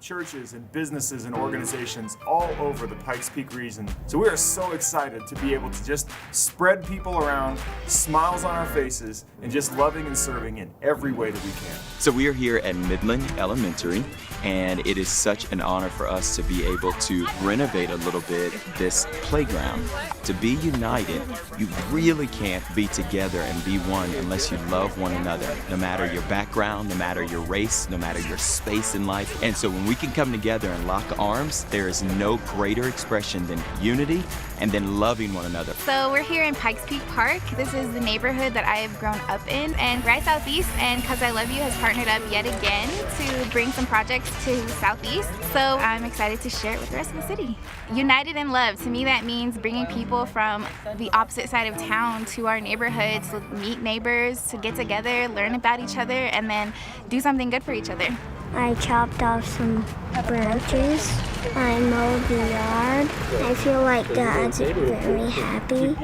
churches and businesses and organizations all over the Pikes Peak region. So we are so excited to be able to just spread people around, smiles on our faces, and just loving and serving in every way that we can. So we are here at Midland Elementary, and it is such an honor for us to be able to renovate a little bit this playground. To be united, you really can't be together and be one unless you love one another, no matter your background, no matter your race, no matter your space in life. And so when we can come together and lock arms, there is no greater expression than unity and then loving one another. So we're here in Pikes Peak Park. This is the neighborhood that I have grown up in, and Rise Southeast and Cause I Love You has partnered up yet again to bring some projects to Southeast. So I'm excited to share it with the rest of the city. United in love, to me that means bringing people from the opposite side of town to our neighborhoods to meet neighbors, to get together, learn about each other, and then do something good for each other. I chopped off some branches. I mowed the yard. I feel like God's very happy.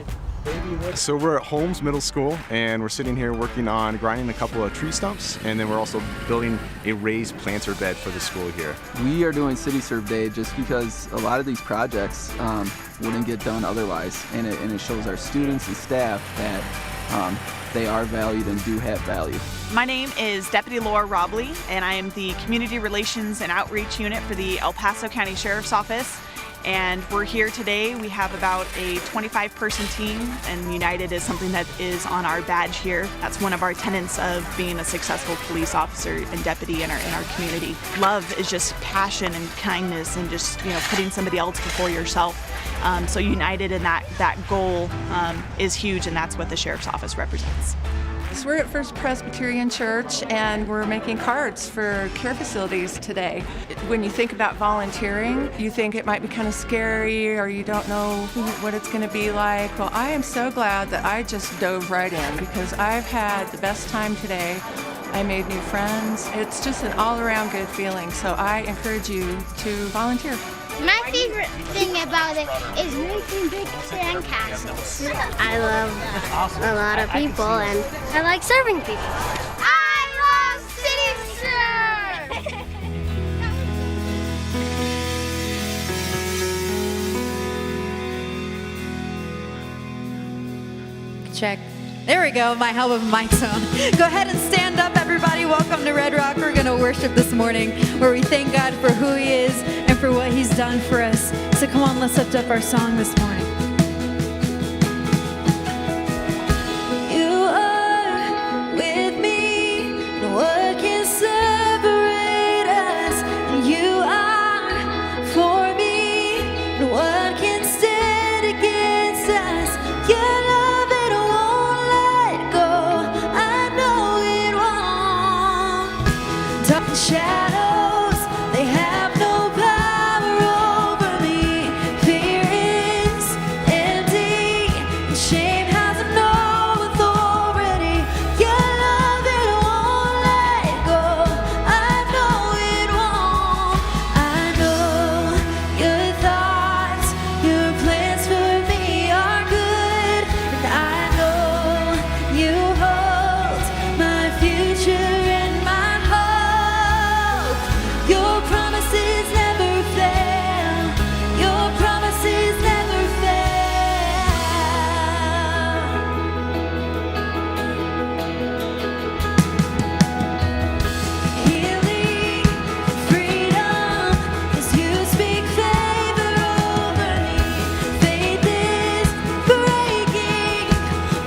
So we're at Holmes Middle School, and we're sitting here working on grinding a couple of tree stumps, and then we're also building a raised planter bed for the school here. We are doing City Serve Day just because a lot of these projects wouldn't get done otherwise, and it shows our students and staff that they are valued and do have value. My name is Deputy Laura Robley, and I am the Community Relations and Outreach Unit for the El Paso County Sheriff's Office. And we're here today. We have about a 25-person team, and United is something that is on our badge here. That's one of our tenets of being a successful police officer and deputy in our community. Love is just passion and kindness and just putting somebody else before yourself. So United in that goal is huge, and that's what the Sheriff's Office represents. So we're at First Presbyterian Church, and we're making cards for care facilities today. When you think about volunteering, you think it might be kind of scary or you don't know what it's going to be like. Well, I am so glad that I just dove right in because I've had the best time today. I made new friends. It's just an all-around good feeling, so I encourage you to volunteer. My favorite thing about it is making big sandcastles. I love a lot of people, and I like serving people. I love City Serve! Check. There we go, my help of mic's on. Go ahead and stand up, everybody. Welcome to Red Rock. We're going to worship this morning where we thank God for who He is and for what He's done for us. So come on, let's lift up our song this morning. You are with me, and what can separate us? And you are for me, and what can stand against us? Your love, it won't let go. I know it won't. Dark shadows, they have no power over me. Fear is empty, and shame has no authority. Your love, it won't let go. I know it won't. I know your thoughts, your plans for me are good, and I know you hold my future and my hope. Your promises never fail. Your promises never fail. Healing, freedom, as you speak favor over me. Faith is breaking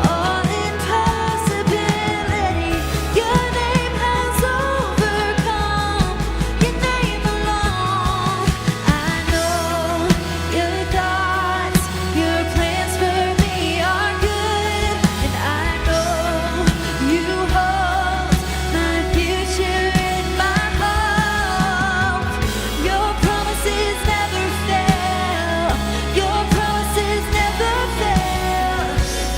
all impossibility. Your name has overcome. Your name alone. I know your thoughts, your plans for me are good, and I know you hold my future in my hope. Your promises never fail. Your promises never fail.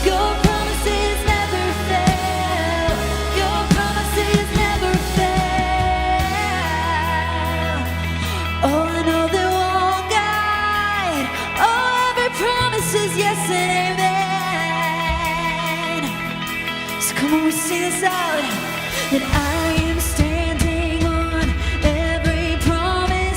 Your promises never fail. Your promises never fail. Oh, I know they won't guide. Oh, every promise is yes and amen. So come on, we sing this out. That I am standing on every promise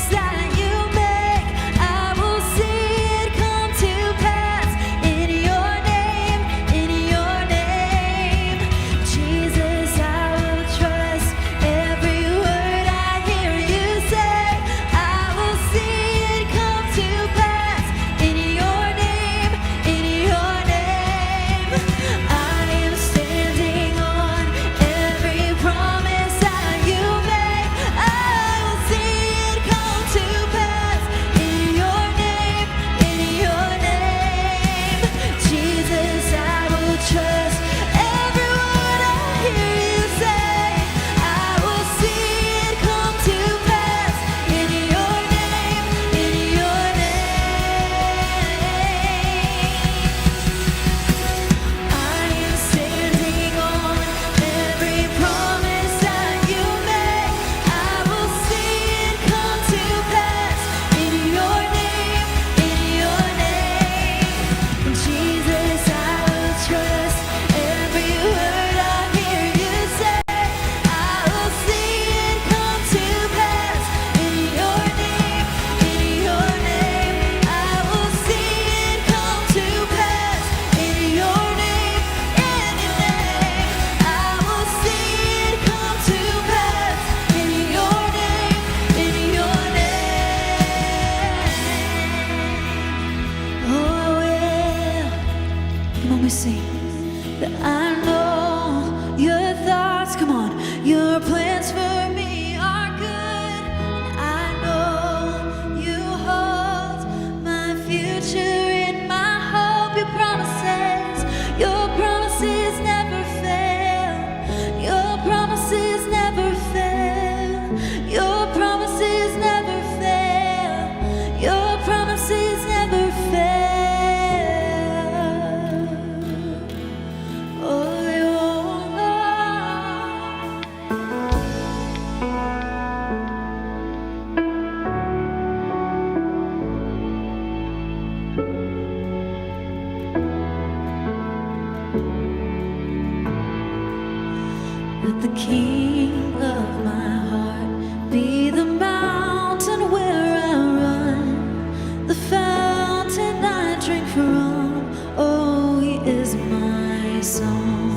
Let the King of my heart be the mountain where I run, the fountain I drink from. Oh, he is my song.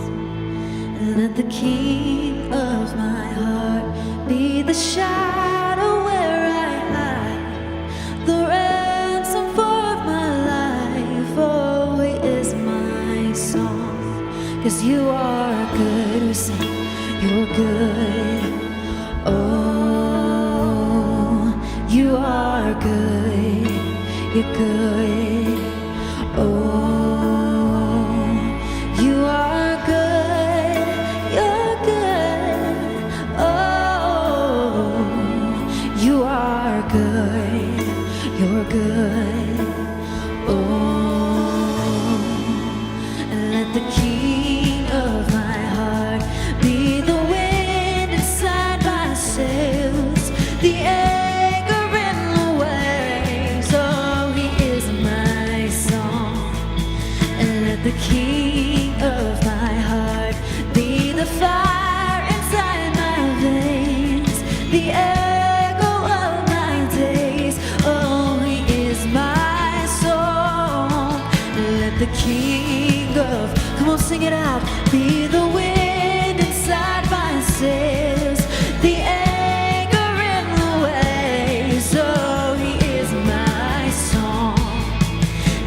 And let the King of my heart be the shadow where I hide, the ransom for my life. Oh, he is my song. 'Cause you are good, we sing, you're good. Oh, you are good, you're good. Oh, you are good, you're good. Oh, you are good, you're good. Oh, and let the King of my heart be the wind inside my sails, the anchor in the waves. Oh, he is my song. And let the King of my heart be the fire inside my veins, the echo of my days. Oh, he is my song. Let the King of, come on, sing it out, be the wind inside my sails, the anchor in the waves. Oh, he is my song.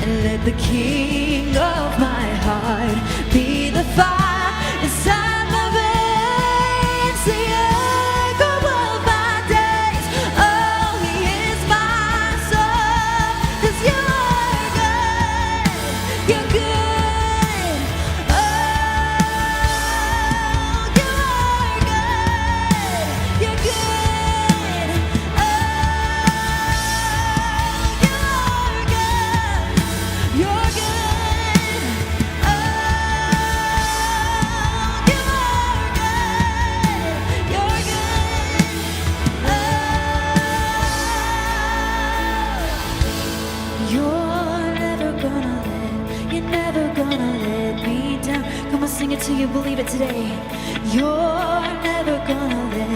And let the King of my heart be the fire inside my veins, the echo of my days. Oh, he is my song. 'Cause you are good, you're good. Oh, you are good, you're good. Oh, you are good, you're good. Oh, you are good, you're good. Oh, you're never gonna let me down. Come on, sing it till you believe it today. You're never gonna let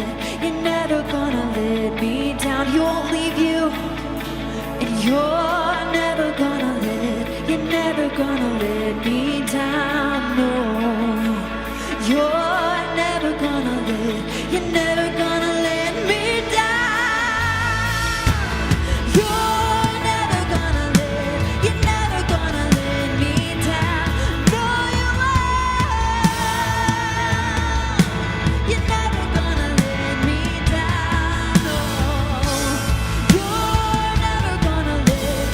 me down. He won't leave you. And you're never gonna let me down, no. You're never gonna let me down. You're never gonna let me down. No, you won't. You're never gonna let me down, no. You're never gonna let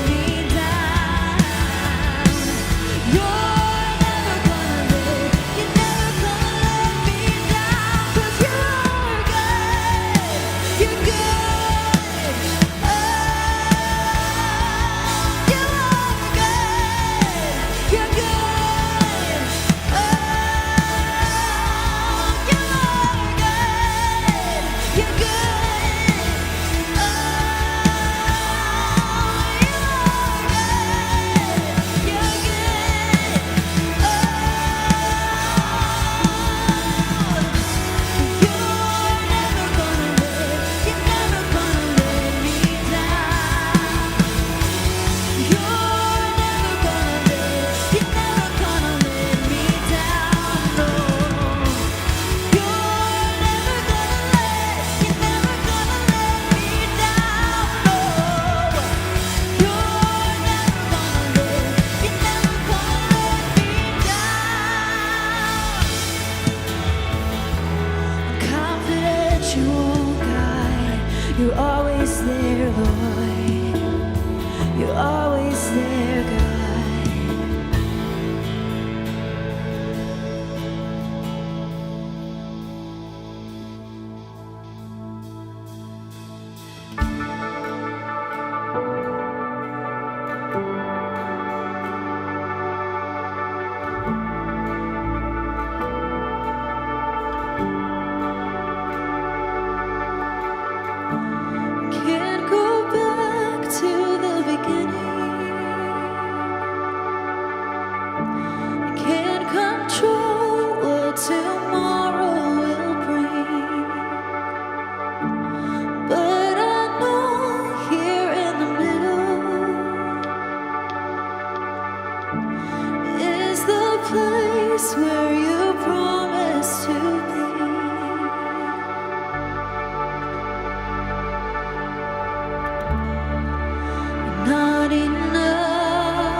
me down. You're never gonna let me down. 'Cause you're good, you're good. Oh, you are good, you're good. Oh, you are good, you're good. Oh, you are good, you're confident you won't guide. You're always there, Lord. You're always there, God. Can't go back to the beginning. where you promised to be. Not enough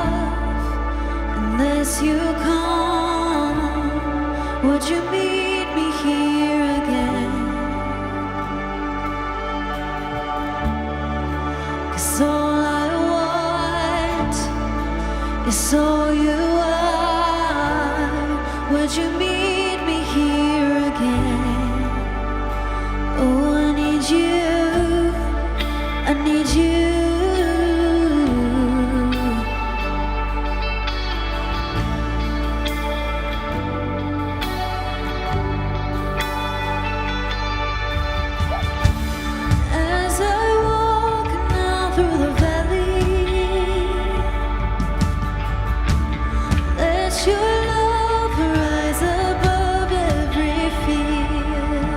unless you come. Would you meet me here again? 'Cause all I want is all you are. Would you meet me here again? Oh, I need you. I need you. As I walk now through the valley, let your love rise above every fear,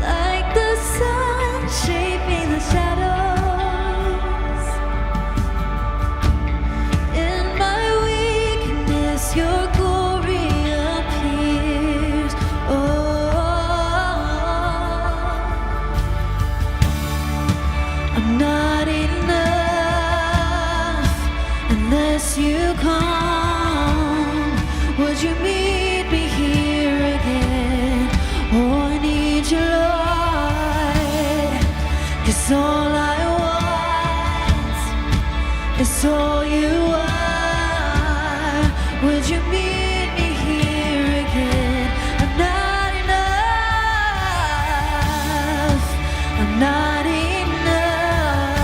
like the sun shaping the shadows. In my weakness, your glory appears. Oh, I'm not enough unless you come. Would you meet me here again? Oh, I need you, Lord. 'Cause all I want is all you are. Would you meet me here again? I'm not enough. I'm not enough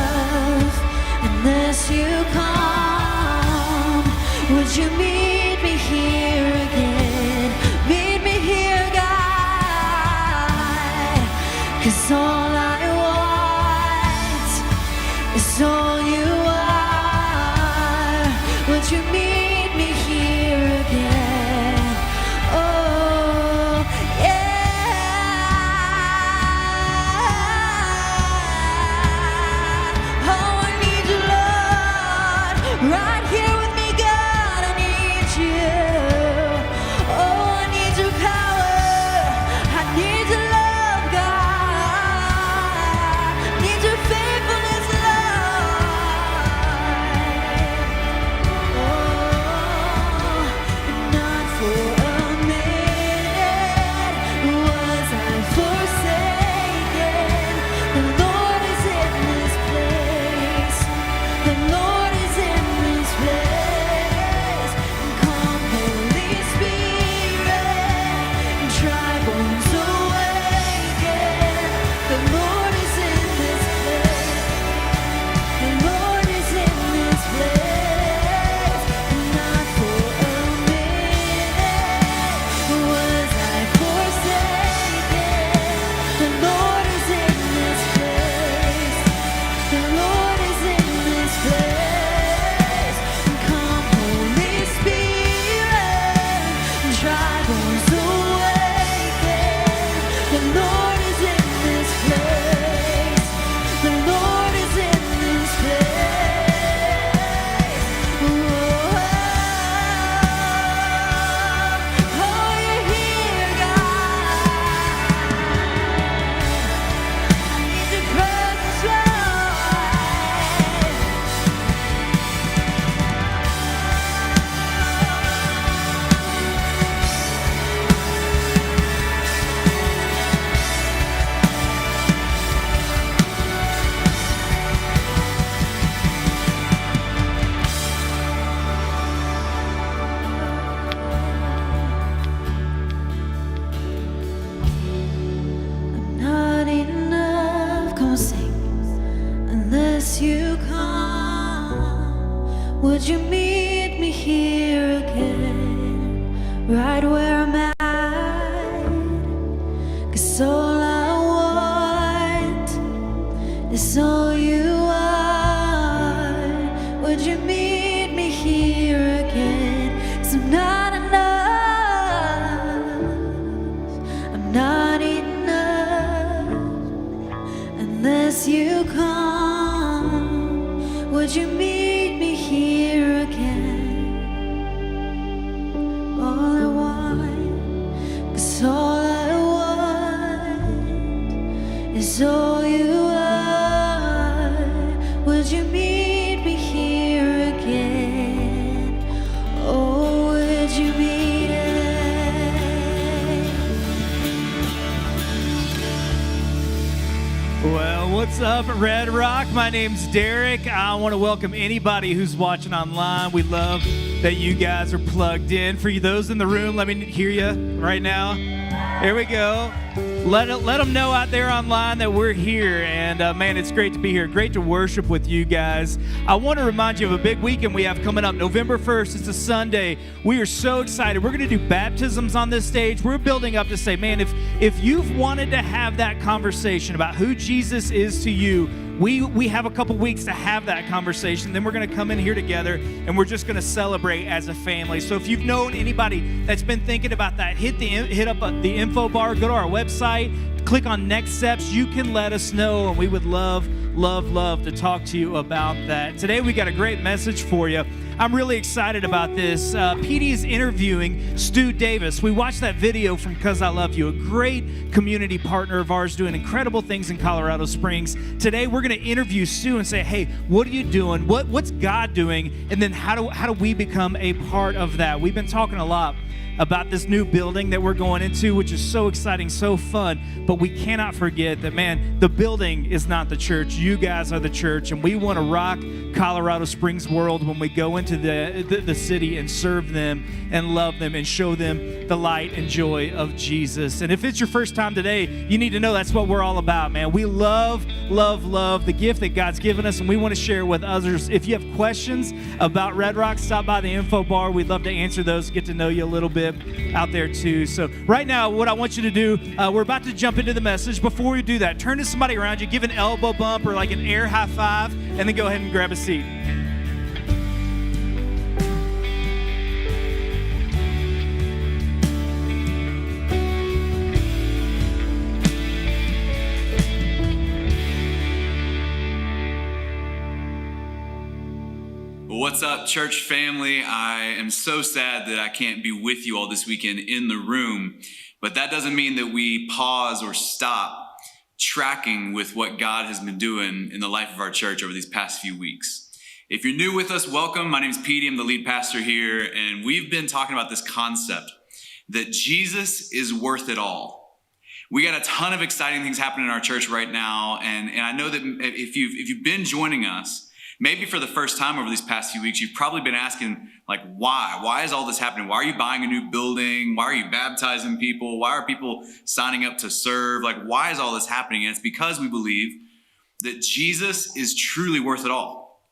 unless you come. Would you meet me here again? Meet me here, God. 'Cause all I want is all you are. Would you meet me here again? Oh, yeah. Oh, I need you, Lord. Right here with me, God, I need you. Oh, I need your power. I need your love, God. I need your faithfulness, Lord. Oh, not for a minute was I forsaken. The Lord is in this place. The Lord is in this place. Come, Holy Spirit, and dry bones awaken. The Lord is in this place. The Lord is in this place. Not for a minute was I forsaken. The Lord is in this place. The Lord is in this place. Come, Holy Spirit, dry bones awaken. The Lord is in this place. The Lord is in this place. Oh, you're here, God. I need your presence, Lord. I'm not enough, come on, sing. Unless you come, would you meet me here again? Right where I'm at. 'Cause all I want is all you are. Would you meet me here again? 'Cause I'm not enough. I'm not enough unless you come. Would you meet me here again? is all you are. Would you meet me here again? Oh, would you meet us? Well, what's up, Red Rock? My name's Derek. I want to welcome anybody who's watching online. We love that you guys are plugged in. For you, those in the room, let me hear you right now. There we go. Let them know out there online that we're here, and man, it's great to be here. Great to worship with you guys. I want to remind you of a big weekend we have coming up, November 1st. It's a Sunday. We are so excited. We're going to do baptisms on this stage. We're building up to say, man, if you've wanted to have that conversation about who Jesus is to you, we have a couple weeks to have that conversation. Then we're going to come in here together, and we're just going to celebrate as a family. So if you've known anybody that's been thinking about that, hit up the info bar, go to our website, click on Next Steps. You can let us know, and we would love to talk to you about that. Today we got a great message for you. I'm really excited about this. PD is interviewing Stu Davis. We watched that video from Cause I Love You, a great community partner of ours doing incredible things in Colorado Springs. Today we're going to interview Stu and say, hey, what are you doing? What's God doing? And then how do we become a part of that? We've been talking a lot about this new building that we're going into, which is so exciting, so fun, but we cannot forget that, man, the building is not the church. You guys are the church, and we want to rock Colorado Springs world when we go into the city and serve them and love them and show them the light and joy of Jesus. And if it's your first time today, you need to know that's what we're all about, man. We love the gift that God's given us, and we want to share it with others. If you have questions about Red Rock, stop by the info bar. We'd love to answer those, get to know you a little bit out there too. So right now, what I want you to do, we're about to jump into the message. Before we do that, turn to somebody around you, give an elbow bump or like an air high five, and then go ahead and grab a seat. What's up, church family? I am so sad that I can't be with you all this weekend in the room, but that doesn't mean that we pause or stop tracking with what God has been doing in the life of our church over these past few weeks. If you're new with us, welcome. My name is Petey. I'm the lead pastor here, and we've been talking about this concept that Jesus is worth it all. We got a ton of exciting things happening in our church right now, and I know that if you've been joining us, maybe for the first time over these past few weeks, you've probably been asking, like, why? Why is all this happening? Why are you buying a new building? Why are you baptizing people? Why are people signing up to serve? Like, why is all this happening? And it's because we believe that Jesus is truly worth it all.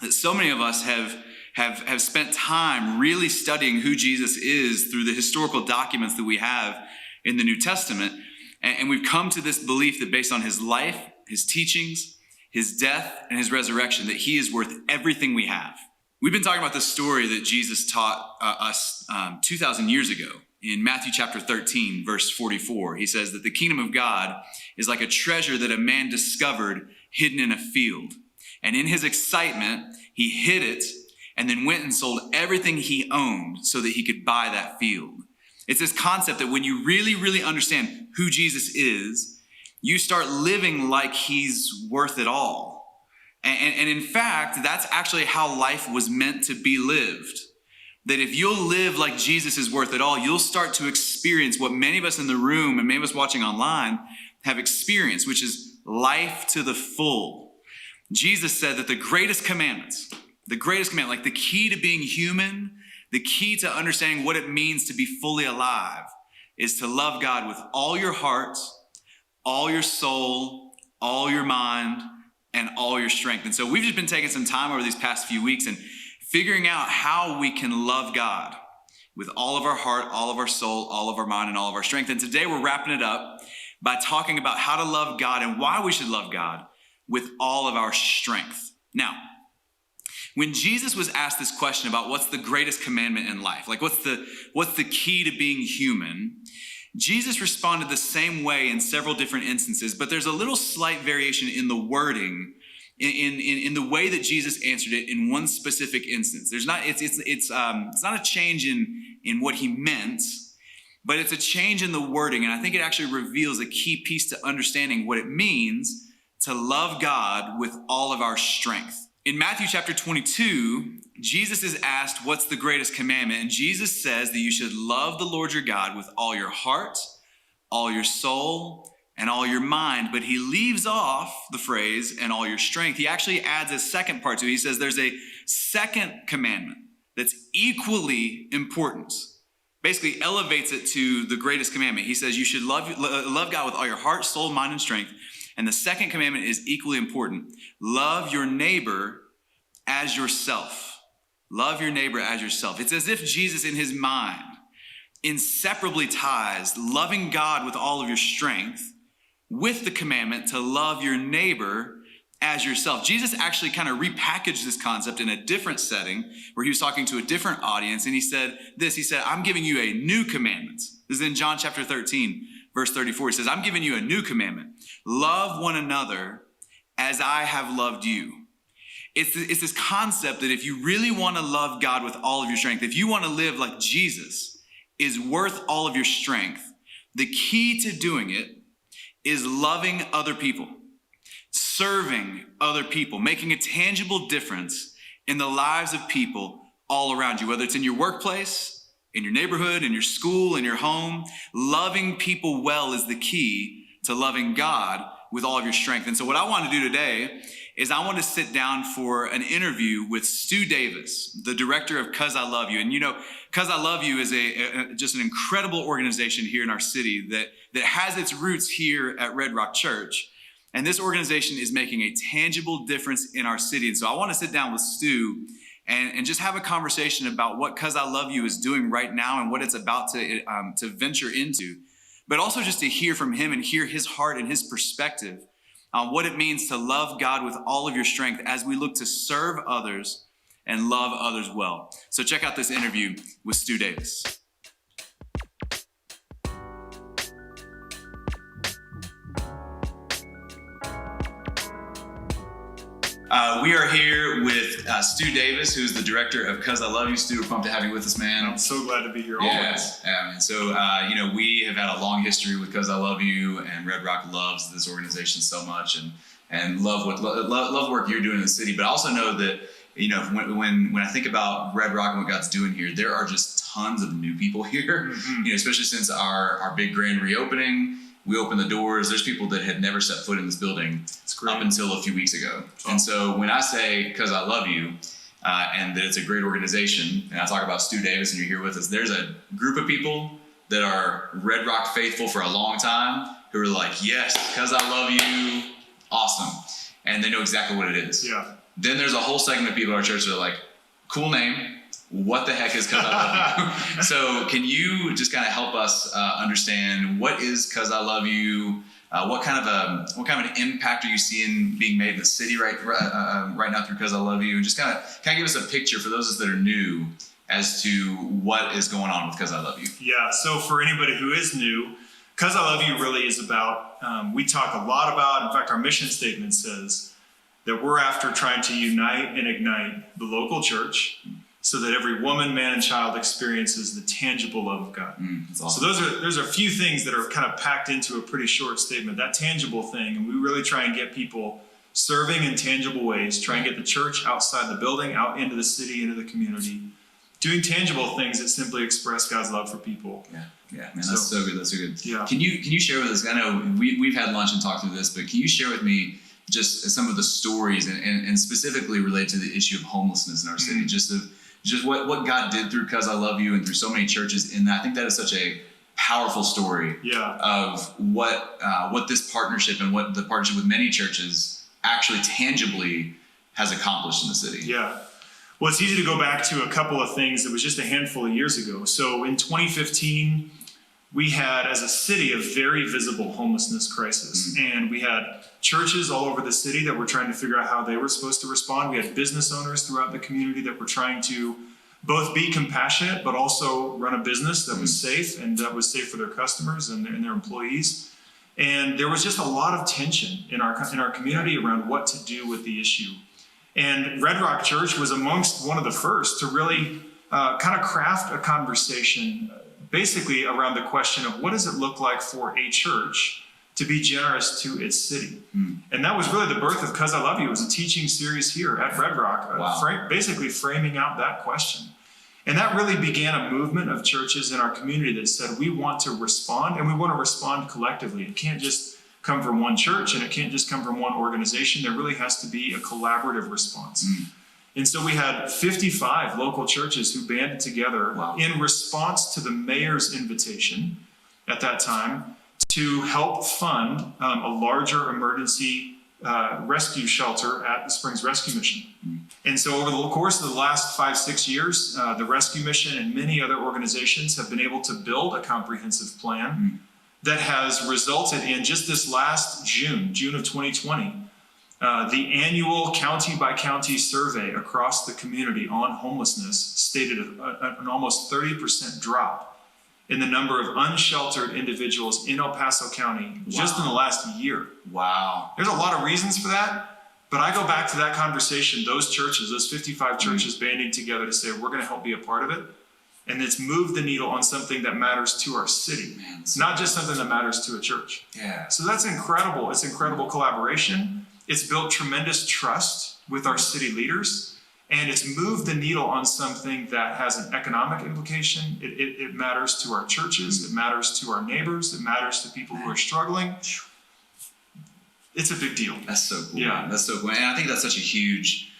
That so many of us have spent time really studying who Jesus is through the historical documents that we have in the New Testament. And we've come to this belief that based on his life, his teachings, his death, and his resurrection, that he is worth everything we have. We've been talking about the story that Jesus taught us 2,000 years ago. In Matthew chapter 13, verse 44, he says that the kingdom of God is like a treasure that a man discovered hidden in a field. And in his excitement, he hid it and then went and sold everything he owned so that he could buy that field. It's this concept that when you really, really understand who Jesus is, you start living like he's worth it all. And in fact, that's actually how life was meant to be lived. That if you'll live like Jesus is worth it all, you'll start to experience what many of us in the room and many of us watching online have experienced, which is life to the full. Jesus said that the greatest commandment, like the key to being human, the key to understanding what it means to be fully alive, is to love God with all your heart, all your soul, all your mind, and all your strength. And so we've just been taking some time over these past few weeks and figuring out how we can love God with all of our heart, all of our soul, all of our mind, and all of our strength. And today we're wrapping it up by talking about how to love God and why we should love God with all of our strength. Now, when Jesus was asked this question about what's the greatest commandment in life, like what's the key to being human, Jesus responded the same way in several different instances, but there's a little slight variation in the wording, in the way that Jesus answered it in one specific instance. It's not a change in what he meant. but it's a change in the wording. And I think it actually reveals a key piece to understanding what it means to love God with all of our strength. In Matthew chapter 22, Jesus is asked, what's the greatest commandment? And Jesus says that you should love the Lord your God with all your heart, all your soul, and all your mind. But he leaves off the phrase, and all your strength. He actually adds a second part to it. He says there's a second commandment that's equally important. Basically elevates it to the greatest commandment. He says you should love God with all your heart, soul, mind, and strength. And the second commandment is equally important. Love your neighbor as yourself. Love your neighbor as yourself. It's as if Jesus in his mind inseparably ties loving God with all of your strength with the commandment to love your neighbor as yourself. Jesus actually kind of repackaged this concept in a different setting where he was talking to a different audience. And he said this, he said, I'm giving you a new commandment. This is in John chapter 13, verse 34. He says, I'm giving you a new commandment. Love one another as I have loved you. It's this concept that if you really want to love God with all of your strength, if you want to live like Jesus is worth all of your strength, the key to doing it is loving other people, serving other people, making a tangible difference in the lives of people all around you, whether it's in your workplace, in your neighborhood, in your school, in your home. Loving people well is the key to loving God with all of your strength. And so what I want to do today is I want to sit down for an interview with Stu Davis, the director of 'Cause I Love You. And you know, 'Cause I Love You is just an incredible organization here in our city that has its roots here at Red Rock Church. And this organization is making a tangible difference in our city. And so I want to sit down with Stu and just have a conversation about what 'Cause I Love You is doing right now and what it's about to venture into. But also just to hear from him and hear his heart and his perspective on what it means to love God with all of your strength as we look to serve others and love others well. So check out this interview with Stu Davis. We are here with Stu Davis, who's the director of 'Cause I Love You. Stu, we're pumped to have you with us, man. I'm so glad to be here always. Yeah. So, we have had a long history with 'Cause I Love You, and Red Rock loves this organization so much, and love the work you're doing in the city. But I also know that, when I think about Red Rock and what God's doing here, there are just tons of new people here. Mm-hmm. Especially since our big grand reopening. We opened the doors. There's people that had never set foot in this building up until a few weeks ago. Oh. And so when I say 'Cause I Love You, and that it's a great organization, and I talk about Stu Davis and you're here with us, there's a group of people that are Red Rock faithful for a long time who are like, yes, 'Cause I love you, awesome. And they know exactly what it is. Yeah. Then there's a whole segment of people in our church that are like, cool name. What the heck is 'Cause I Love You? So can you just kind of help us understand what is 'Cause I Love You? What kind of an impact are you seeing being made in the city right now through 'Cause I Love You? And just kind of give us a picture for those of us that are new as to what is going on with 'Cause I Love You. Yeah. So for anybody who is new, 'Cause I Love You really is about. We talk a lot about. In fact, our mission statement says that we're after trying to unite and ignite the local church, so that every woman, man, and child experiences the tangible love of God. That's awesome. So there's a few things that are kind of packed into a pretty short statement. That tangible thing, and we really try and get people serving in tangible ways, try and get the church outside the building, out into the city, into the community, doing tangible things that simply express God's love for people. Yeah, man, that's so good. That's so good. Yeah. Can you share with us? I know we've had lunch and talked through this, but can you share with me just some of the stories and specifically related to the issue of homelessness in our city, just what God did through 'Cause I Love You and through so many churches in that. I think that is such a powerful story of what this partnership and what the partnership with many churches actually tangibly has accomplished in the city. Yeah. Well, it's easy to go back to a couple of things that was just a handful of years ago. So in 2015, we had, as a city, a very visible homelessness crisis. And we had churches all over the city that were trying to figure out how they were supposed to respond. We had business owners throughout the community that were trying to both be compassionate, but also run a business that was safe and that was safe for their customers and their employees. And there was just a lot of tension in our community around what to do with the issue. And Red Rock Church was amongst one of the first to really kind of craft a conversation basically around the question of what does it look like for a church to be generous to its city. And that was really the birth of 'Cause I Love You. It was a teaching series here at Red Rock, basically framing out that question. And that really began a movement of churches in our community that said, we want to respond, and we want to respond collectively. It can't just come from one church, and it can't just come from one organization. There really has to be a collaborative response. And so we had 55 local churches who banded together in response to the mayor's invitation at that time to help fund a larger emergency rescue shelter at the Springs Rescue Mission. And so over the course of the last 5-6 years, the Rescue Mission and many other organizations have been able to build a comprehensive plan that has resulted in just this last June of 2020, the annual county by county survey across the community on homelessness stated an almost 30% drop in the number of unsheltered individuals in El Paso County just in the last year. Wow. There's a lot of reasons for that, but I go back to that conversation, those churches, those 55 churches banding together to say, we're going to help be a part of it. And it's moved the needle on something that matters to our city, not just something that matters to a church. Yeah. So that's incredible. It's incredible collaboration. It's built tremendous trust with our city leaders. And it's moved the needle on something that has an economic implication. It matters to our churches. It matters to our neighbors. It matters to people who are struggling. It's a big deal. That's so cool. Yeah. That's so cool. And I think that's such a huge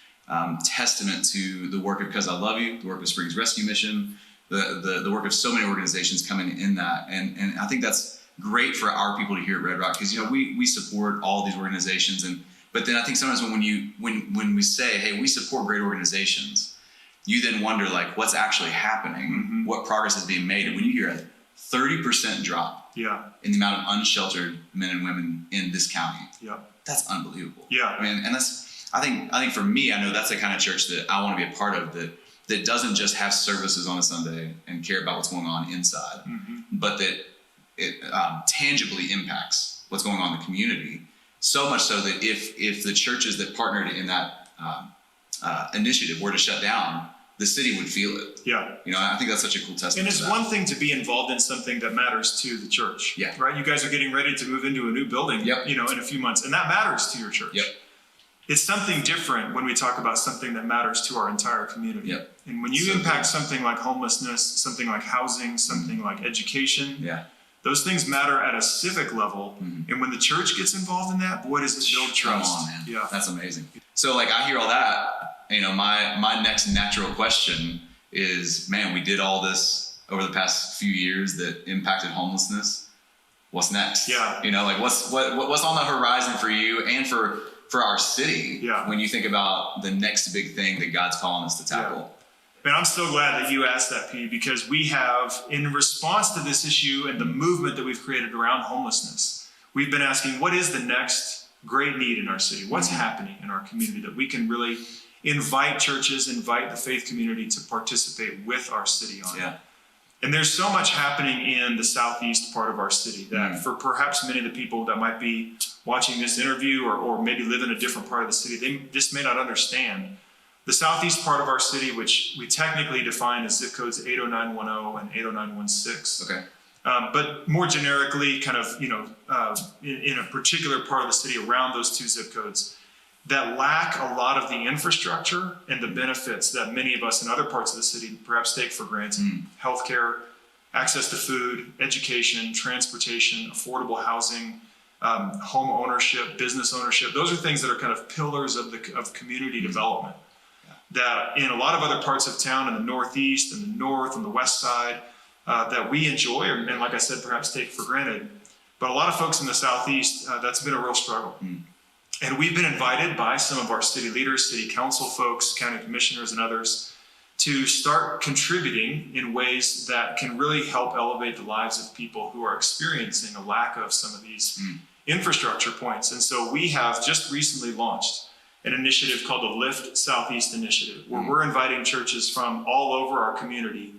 testament to the work of 'Cause I Love You, the work of Springs Rescue Mission, the work of so many organizations coming in that. And I think that's great for our people to hear at Red Rock, because we support all these organizations, but then I think sometimes when we say, hey, we support great organizations, you then wonder like what's actually happening, what progress is being made. And when you hear a 30% drop in the amount of unsheltered men and women in this county, that's unbelievable. I mean, and I think for me, I know that's the kind of church that I want to be a part of, that doesn't just have services on a Sunday and care about what's going on inside, but that it tangibly impacts what's going on in the community. So much so that if the churches that partnered in that initiative were to shut down, the city would feel it. I think that's such a cool testament. And it's one thing to be involved in something that matters to the church. Right? You guys are getting ready to move into a new building, in a few months, and that matters to your church. It's something different when we talk about something that matters to our entire community. And when you impact something like homelessness, something like housing, something like education, those things matter at a civic level. And when the church gets involved in that, boy, does it build trust. Come on, man. That's amazing. So like I hear all that, my next natural question is, man, we did all this over the past few years that impacted homelessness. What's next? Like what's on the horizon for you and for our city when you think about the next big thing that God's calling us to tackle? Man, I'm so glad that you asked that, P, because we have, in response to this issue and the movement that we've created around homelessness, we've been asking, what is the next great need in our city? What's happening in our community that we can really invite churches, invite the faith community to participate with our city on? And there's so much happening in the southeast part of our city that for perhaps many of the people that might be watching this interview or maybe live in a different part of the city, they just may not understand. The southeast part of our city, which we technically define as zip codes 80910 and 80916. But more generically, kind of, in a particular part of the city around those two zip codes, that lack a lot of the infrastructure and the benefits that many of us in other parts of the city perhaps take for granted. Healthcare, access to food, education, transportation, affordable housing, home ownership, business ownership. Those are things that are kind of pillars of community development that in a lot of other parts of town in the Northeast and the North and the West Side that we enjoy and like I said, perhaps take for granted. But a lot of folks in the Southeast, that's been a real struggle. And we've been invited by some of our city leaders, city council folks, county commissioners and others to start contributing in ways that can really help elevate the lives of people who are experiencing a lack of some of these infrastructure points. And so we have just recently launched an initiative called the Lift Southeast Initiative, where we're inviting churches from all over our community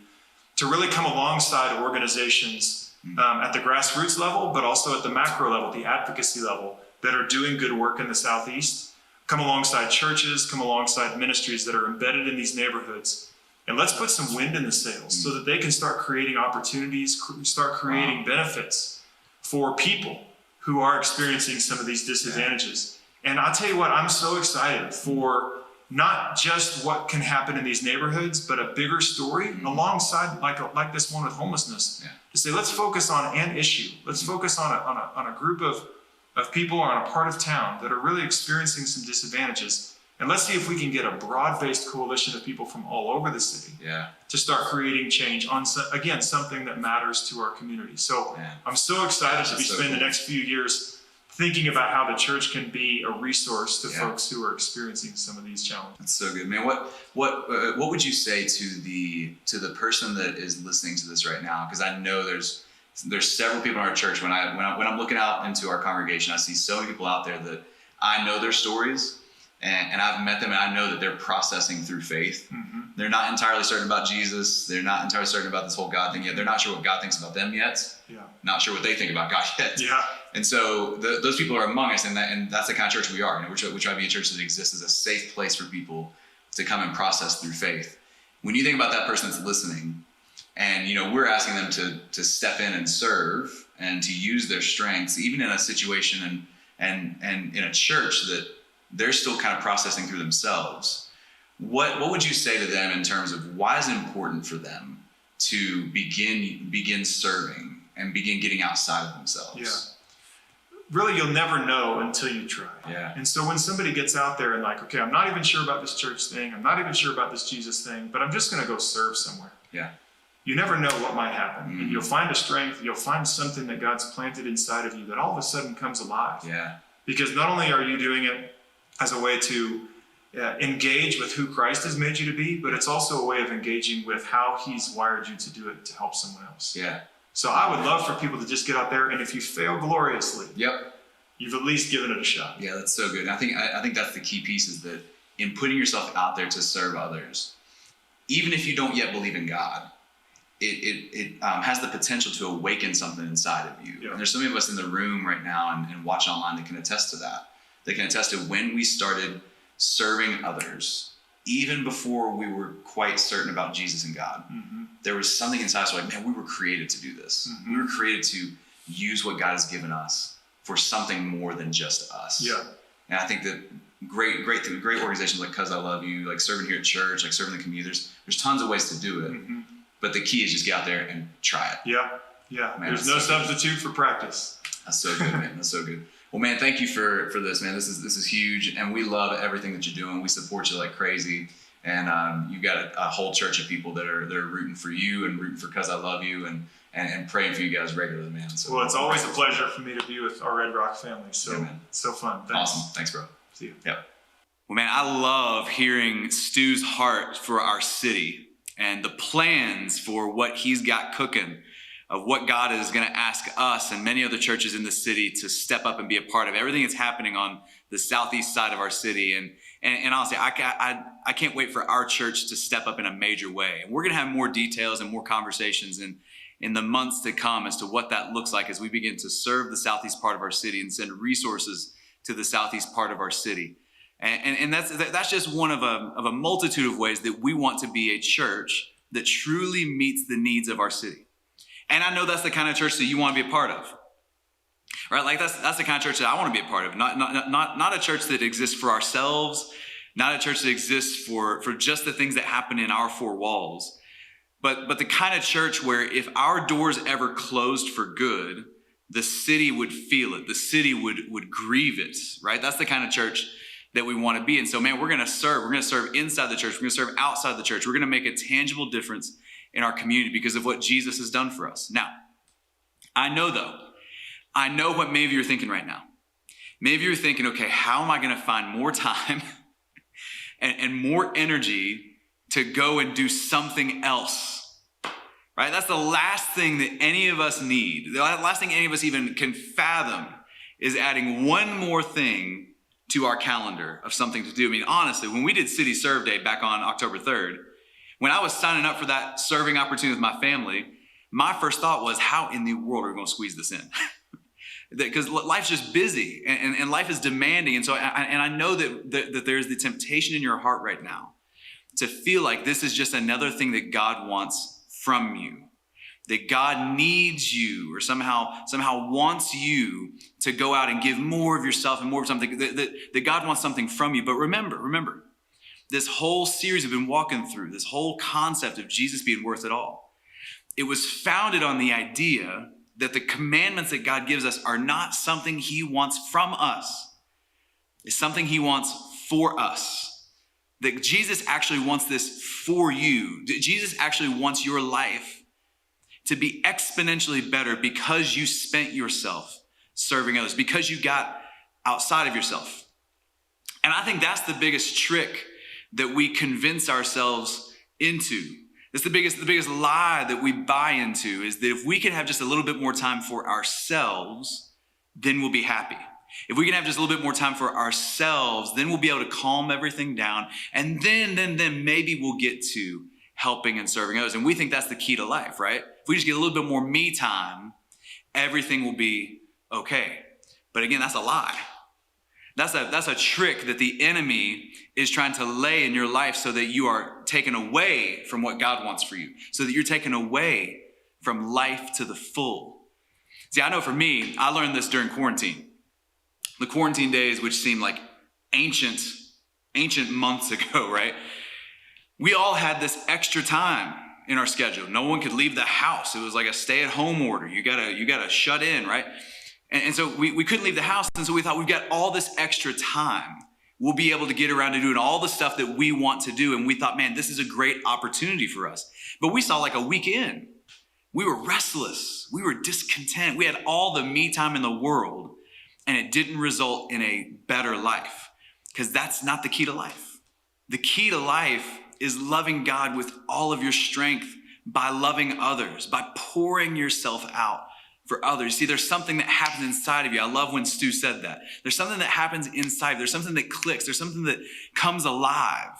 to really come alongside organizations at the grassroots level, but also at the macro level, the advocacy level, that are doing good work in the Southeast, come alongside churches, come alongside ministries that are embedded in these neighborhoods, And let's put some wind in the sails so that they can start creating opportunities, start creating benefits for people who are experiencing some of these disadvantages. And I'll tell you what, I'm so excited for not just what can happen in these neighborhoods, but a bigger story alongside like this one with homelessness. To say, let's focus on an issue. Let's focus on a group of people on a part of town that are really experiencing some disadvantages. And let's see if we can get a broad-based coalition of people from all over the city to start creating change on, again, something that matters to our community. So I'm so excited to be spending the next few years thinking about how the church can be a resource to folks who are experiencing some of these challenges. That's so good, man. What would you say to the person that is listening to this right now? Because I know there's several people in our church. When I'm looking out into our congregation, I see so many people out there that I know their stories, and I've met them, and I know that they're processing through faith. They're not entirely certain about Jesus. They're not entirely certain about this whole God thing yet. They're not sure what God thinks about them yet. Not sure what they think about God yet. And so those people are among us, and that's the kind of church we are. We try to be a church that exists as a safe place for people to come and process through faith. When you think about that person that's listening, and we're asking them to step in and serve and to use their strengths, even in a situation and in a church that they're still kind of processing through themselves. What would you say to them in terms of why is it important for them to begin serving and begin getting outside of themselves? Really, you'll never know until you try. And so when somebody gets out there and like, okay, I'm not even sure about this church thing, I'm not even sure about this Jesus thing, but I'm just going to go serve somewhere. You never know what might happen. And you'll find a strength, you'll find something that God's planted inside of you that all of a sudden comes alive. Because not only are you doing it as a way to engage with who Christ has made you to be, but it's also a way of engaging with how he's wired you to do it to help someone else. So I would love for people to just get out there, and if you fail gloriously, you've at least given it a shot. That's so good. And I think that's the key piece, is that in putting yourself out there to serve others, even if you don't yet believe in God, it has the potential to awaken something inside of you. And there's so many of us in the room right now and watch online that can attest to that. They can attest to when we started serving others, even before we were quite certain about Jesus and God. There was something inside us like, man, we were created to do this. We were created to use what God has given us for something more than just us. And I think that great organizations like Cuz I Love You, like serving here at church, like serving the community, there's tons of ways to do it. But the key is just get out there and try it. Man, there's no substitute for practice. That's so good, man. That's so good. Well, man, thank you for this, man. This is huge, and we love everything that you're doing. We support you like crazy, and you've got a whole church of people that are rooting for you and rooting for Cuz I Love You and praying for you guys regularly, man. So, well, it's always a pleasure for me to be with our Red Rock family. So it's so fun. Thanks. Awesome. Thanks, bro. See you. Well, man, I love hearing Stu's heart for our city and the plans for what he's got cooking, of what God is going to ask us and many other churches in the city to step up and be a part of. Everything that's happening on the southeast side of our city. And honestly, I can't wait for our church to step up in a major way. And we're going to have more details and more conversations in the months to come as to what that looks like as we begin to serve the southeast part of our city and send resources to the southeast part of our city. And that's just one of a multitude of ways that we want to be a church that truly meets the needs of our city. And I know that's the kind of church that you want to be a part of, right? Like that's the kind of church that I want to be a part of. Not a church that exists for ourselves, not a church that exists for just the things that happen in our four walls, but the kind of church where if our doors ever closed for good, the city would feel it. The city would grieve it, right? That's the kind of church that we want to be. And so, man, we're going to serve. We're going to serve inside the church. We're going to serve outside the church. We're going to make a tangible difference in our community because of what Jesus has done for us. Now, I know what many of you are thinking right now. Many of you are thinking, okay, how am I going to find more time and more energy to go and do something else? Right? That's the last thing that any of us need. The last thing any of us even can fathom is adding one more thing to our calendar of something to do. I mean, honestly, when we did City Serve Day back on October 3rd, when I was signing up for that serving opportunity with my family, my first thought was, how in the world are we going to squeeze this in? Because life's just busy and life is demanding. And so I know that there's the temptation in your heart right now to feel like this is just another thing that God wants from you. That God needs you or somehow wants you to go out and give more of yourself and more of something, that God wants something from you. But remember, this whole series we've been walking through, this whole concept of Jesus being worth it all, it was founded on the idea that the commandments that God gives us are not something he wants from us. It's something he wants for us. That Jesus actually wants this for you. Jesus actually wants your life to be exponentially better because you spent yourself serving others, because you got outside of yourself. And I think that's the biggest trick that we convince ourselves into. It's the biggest lie that we buy into, is that if we can have just a little bit more time for ourselves, then we'll be happy. If we can have just a little bit more time for ourselves, then we'll be able to calm everything down. And then maybe we'll get to helping and serving others. And we think that's the key to life, right? If we just get a little bit more me time, everything will be okay. But again, that's a lie. That's a trick that the enemy is trying to lay in your life so that you are taken away from what God wants for you, so that you're taken away from life to the full. See, I know for me, I learned this during quarantine. The quarantine days, which seem like ancient months ago, right? We all had this extra time in our schedule. No one could leave the house. It was like a stay-at-home order. You gotta shut in, right? And so we couldn't leave the house, and so we thought, we've got all this extra time. We'll be able to get around to doing all the stuff that we want to do. And we thought, man, this is a great opportunity for us. But we saw like a week in, we were restless. We were discontent. We had all the me time in the world, and it didn't result in a better life, because that's not the key to life. The key to life is loving God with all of your strength by loving others, by pouring yourself out for others. See, there's something that happens inside of you. I love when Stu said that. There's something that happens inside. There's something that clicks. There's something that comes alive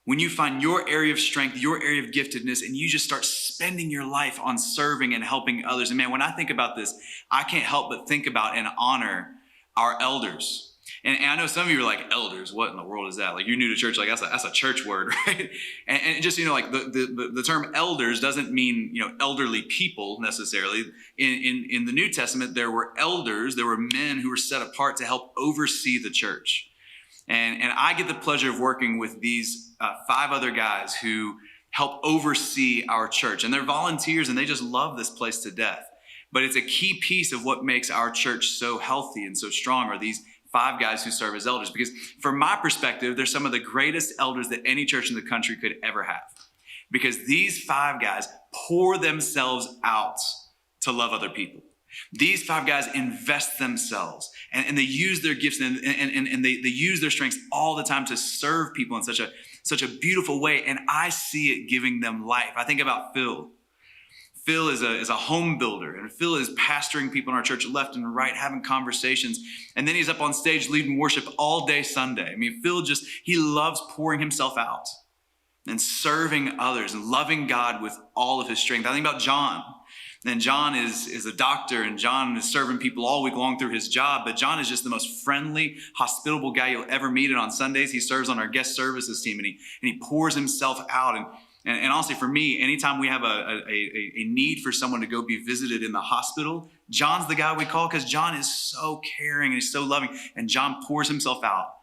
when you find your area of strength, your area of giftedness, and you just start spending your life on serving and helping others. And man, when I think about this, I can't help but think about and honor our elders. And I know some of you are like, elders, what in the world is that? Like, you're new to church, like that's a church word, right? And just, like the term elders doesn't mean, elderly people necessarily. In the New Testament, there were elders, there were men who were set apart to help oversee the church. And I get the pleasure of working with these 5 other guys who help oversee our church. And they're volunteers, and they just love this place to death. But it's a key piece of what makes our church so healthy and so strong, are these 5 guys who serve as elders. Because from my perspective, they're some of the greatest elders that any church in the country could ever have. Because these 5 guys pour themselves out to love other people. These 5 guys invest themselves, and they use their gifts and they use their strengths all the time to serve people in such a beautiful way. And I see it giving them life. I think about Phil. Phil is a home builder, and Phil is pastoring people in our church left and right, having conversations. And then he's up on stage leading worship all day Sunday. I mean, Phil he loves pouring himself out and serving others and loving God with all of his strength. I think about John. And John is a doctor, and John is serving people all week long through his job. But John is just the most friendly, hospitable guy you'll ever meet. And on Sundays, he serves on our guest services team, and he pours himself out. And honestly, for me, anytime we have a need for someone to go be visited in the hospital, John's the guy we call, because John is so caring and he's so loving. And John pours himself out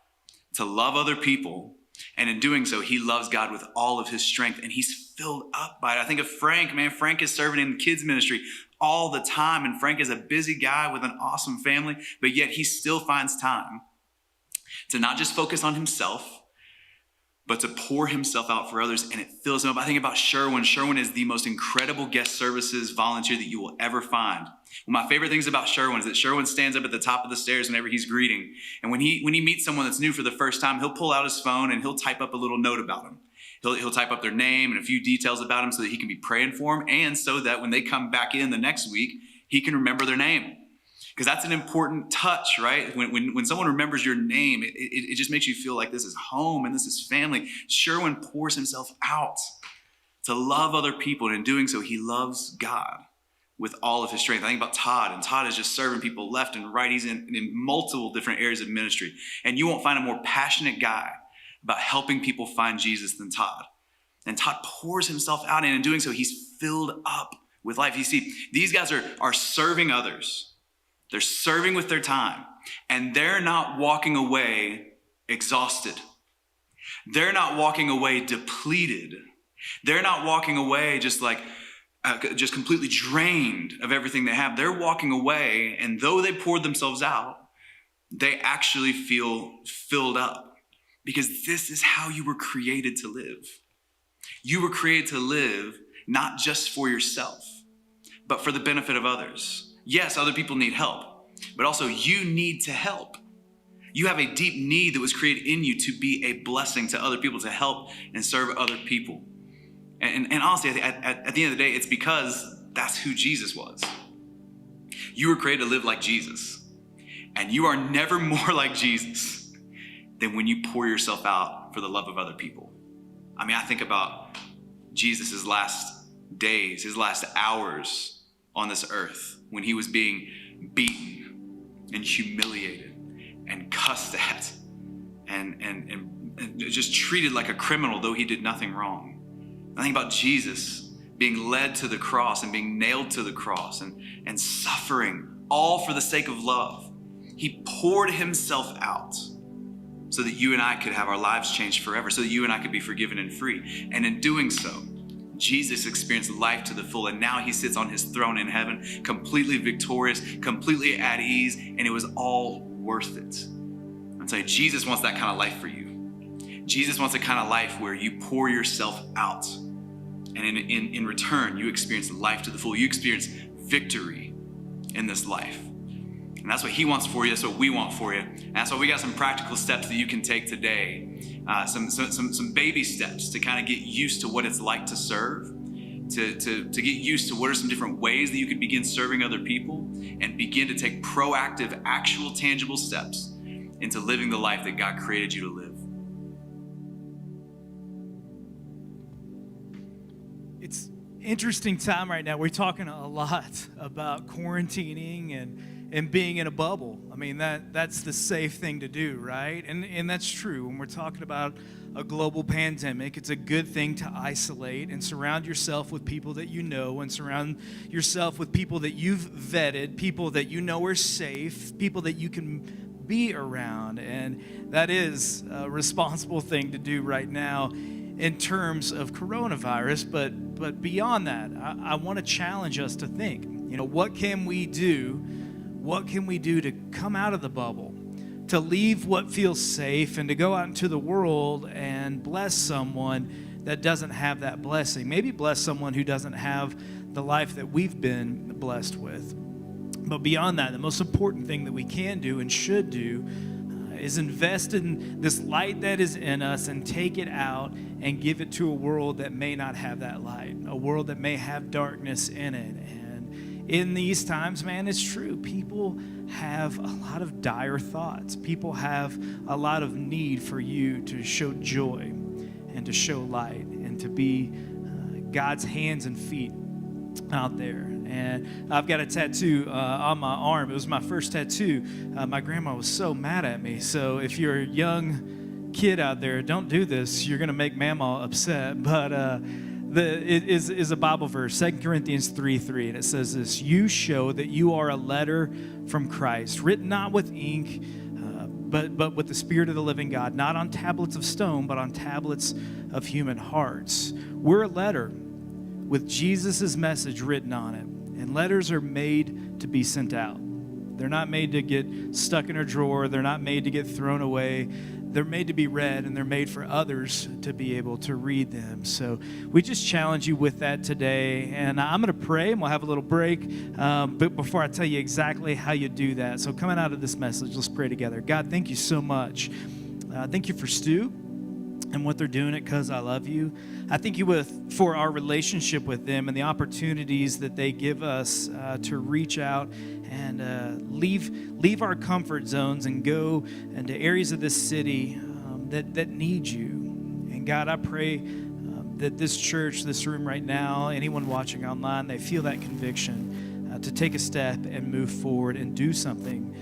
to love other people. And in doing so, he loves God with all of his strength, and he's filled up by it. I think of Frank. Man, Frank is serving in kids ministry all the time. And Frank is a busy guy with an awesome family, but yet he still finds time to not just focus on himself, but to pour himself out for others, and it fills him up. I think about Sherwin. Sherwin is the most incredible guest services volunteer that you will ever find. One of my favorite things about Sherwin is that Sherwin stands up at the top of the stairs whenever he's greeting. And when he meets someone that's new for the first time, he'll pull out his phone and he'll type up a little note about them. He'll type up their name and a few details about them so that he can be praying for them, and so that when they come back in the next week, he can remember their name. Because that's an important touch, right? When someone remembers your name, it just makes you feel like this is home and this is family. Sherwin pours himself out to love other people, and in doing so, he loves God with all of his strength. I think about Todd, and Todd is just serving people left and right. He's in multiple different areas of ministry. And you won't find a more passionate guy about helping people find Jesus than Todd. And Todd pours himself out, and in doing so, he's filled up with life. You see, these guys are serving others. They're serving with their time, and they're not walking away exhausted. They're not walking away depleted. They're not walking away just completely drained of everything they have. They're walking away, and though they poured themselves out, they actually feel filled up, because this is how you were created to live. You were created to live not just for yourself, but for the benefit of others. Yes, other people need help, but also you need to help. You have a deep need that was created in you to be a blessing to other people, to help and serve other people. And honestly, at the end of the day, it's because that's who Jesus was. You were created to live like Jesus. And you are never more like Jesus than when you pour yourself out for the love of other people. I mean, I think about Jesus' last days, his last hours on this earth, when he was being beaten and humiliated and cussed at and just treated like a criminal, though he did nothing wrong. I think about Jesus being led to the cross and being nailed to the cross and suffering, all for the sake of love. He poured himself out so that you and I could have our lives changed forever, so that you and I could be forgiven and free. And in doing so, Jesus experienced life to the full, and now he sits on his throne in heaven, completely victorious, completely at ease, and it was all worth it. I'll tell you, Jesus wants that kind of life for you. Jesus wants a kind of life where you pour yourself out, and in return, you experience life to the full. You experience victory in this life. And that's what he wants for you. That's what we want for you. And that's why we got some practical steps that you can take today. Some baby steps to kind of get used to what it's like to serve, to get used to what are some different ways that you could begin serving other people, and begin to take proactive, actual, tangible steps into living the life that God created you to live. It's interesting time right now. We're talking a lot about quarantining and being in a bubble. I mean, that's the safe thing to do, right? And that's true. When we're talking about a global pandemic, it's a good thing to isolate and surround yourself with people that you know, and surround yourself with people that you've vetted, people that you know are safe, people that you can be around. And that is a responsible thing to do right now in terms of coronavirus. But beyond that, I want to challenge us to think, what can we do? What can we do to come out of the bubble, to leave what feels safe, and to go out into the world and bless someone that doesn't have that blessing? Maybe bless someone who doesn't have the life that we've been blessed with. But beyond that, the most important thing that we can do and should do is invest in this light that is in us and take it out and give it to a world that may not have that light, a world that may have darkness in it. And in these times, man, it's true. People have a lot of dire thoughts. People have a lot of need for you to show joy and to show light and to be God's hands and feet out there. And I've got a tattoo on my arm. It was my first tattoo. My grandma was so mad at me. So if you're a young kid out there, don't do this. You're going to make Mama upset. But it is a Bible verse, 2 Corinthians 3:3, and it says this: "You show that you are a letter from Christ, written not with ink, but with the Spirit of the living God, not on tablets of stone, but on tablets of human hearts." We're a letter with Jesus' message written on it. And letters are made to be sent out. They're not made to get stuck in a drawer. They're not made to get thrown away. They're made to be read, and they're made for others to be able to read them. So we just challenge you with that today. And I'm going to pray, and we'll have a little break. But before I tell you exactly how you do that, so coming out of this message, let's pray together. God, thank you so much. Thank you for Stu and what they're doing at Cuz I Love You. I thank you for our relationship with them and the opportunities that they give us to reach out and leave our comfort zones and go into areas of this city that need you. And God, I pray that this church, this room right now, anyone watching online, they feel that conviction to take a step and move forward and do something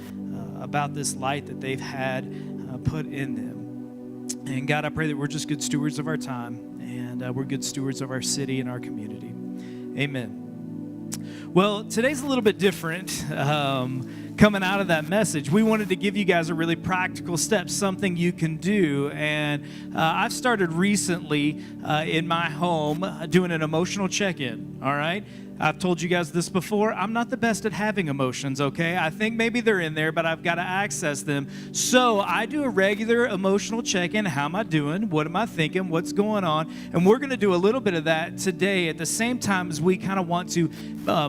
about this light that they've had put in them. And God, I pray that we're just good stewards of our time, and we're good stewards of our city and our community. Amen. Well, today's a little bit different. Coming out of that message, we wanted to give you guys a really practical step, something you can do. And I've started recently in my home doing an emotional check-in, all right? I've told you guys this before. I'm not the best at having emotions, okay? I think maybe they're in there, but I've got to access them. So I do a regular emotional check-in. How am I doing? What am I thinking? What's going on? And we're going to do a little bit of that today at the same time as we kind of want to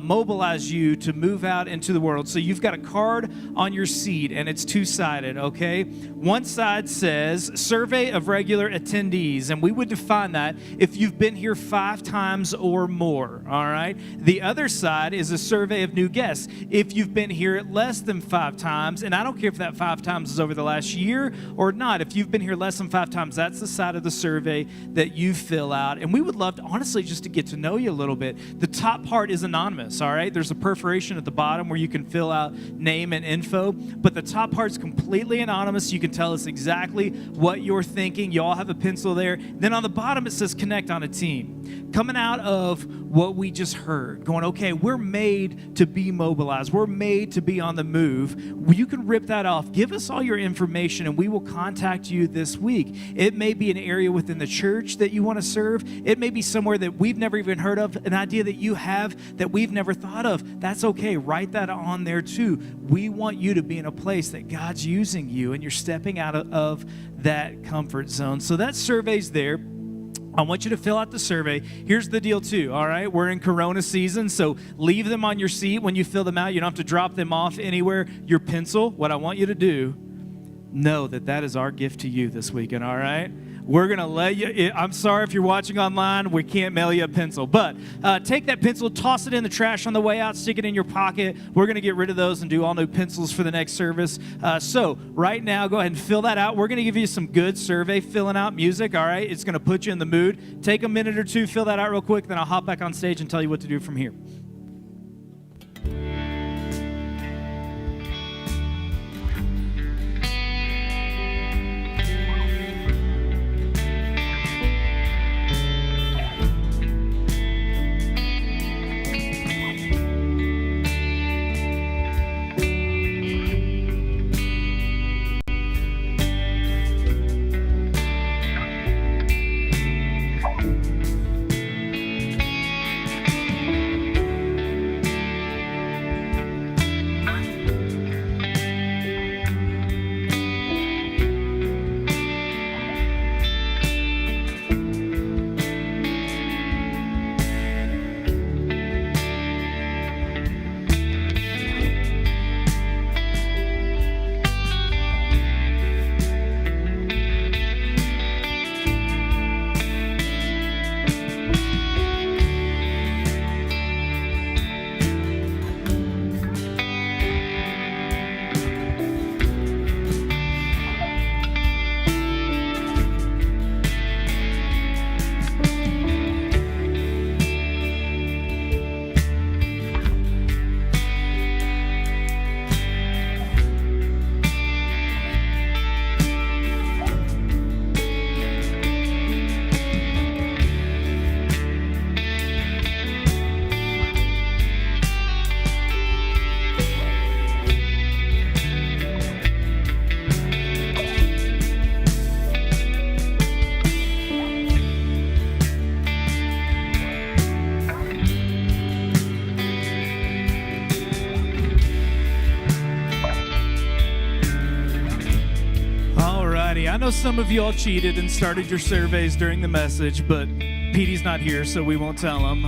mobilize you to move out into the world. So you've got a card on your seat, and it's two-sided, okay? One side says, Survey of Regular Attendees, and we would define that if you've been here 5 times or more, all right? The other side is a survey of new guests. If you've been here less than 5 times, and I don't care if that 5 times is over the last year or not, if you've been here less than 5 times, that's the side of the survey that you fill out. And we would love to, honestly, just to get to know you a little bit. The top part is anonymous, all right? There's a perforation at the bottom where you can fill out name and info, but the top part's completely anonymous. You can tell us exactly what you're thinking. You all have a pencil there. Then on the bottom, it says connect on a team. Coming out of what we just heard, going, okay, we're made to be mobilized. We're made to be on the move. You can rip that off. Give us all your information, and we will contact you this week. It may be an area within the church that you want to serve. It may be somewhere that we've never even heard of, an idea that you have that we've never thought of. That's okay. Write that on there too. We want you to be in a place that God's using you, and you're stepping out of that comfort zone. So that survey's there. I want you to fill out the survey. Here's the deal too, all right? We're in Corona season, so leave them on your seat when you fill them out. You don't have to drop them off anywhere. Your pencil, what I want you to do, know that that is our gift to you this weekend, all right? We're going to let you, I'm sorry if you're watching online, we can't mail you a pencil, but take that pencil, toss it in the trash on the way out, stick it in your pocket. We're going to get rid of those and do all new pencils for the next service. So right now, go ahead and fill that out. We're going to give you some good survey filling out music, all right? It's going to put you in the mood. Take a minute or two, fill that out real quick, then I'll hop back on stage and tell you what to do from here. I know some of you all cheated and started your surveys during the message, but Petey's not here, so we won't tell him.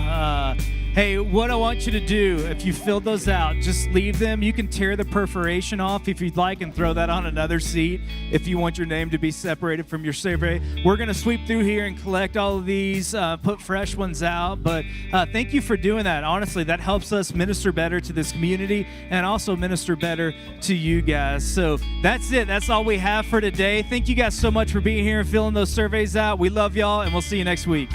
Hey, what I want you to do, if you filled those out, just leave them. You can tear the perforation off if you'd like and throw that on another seat if you want your name to be separated from your survey. We're going to sweep through here and collect all of these, put fresh ones out. But thank you for doing that. Honestly, that helps us minister better to this community and also minister better to you guys. So that's it. That's all we have for today. Thank you guys so much for being here and filling those surveys out. We love y'all, and we'll see you next week.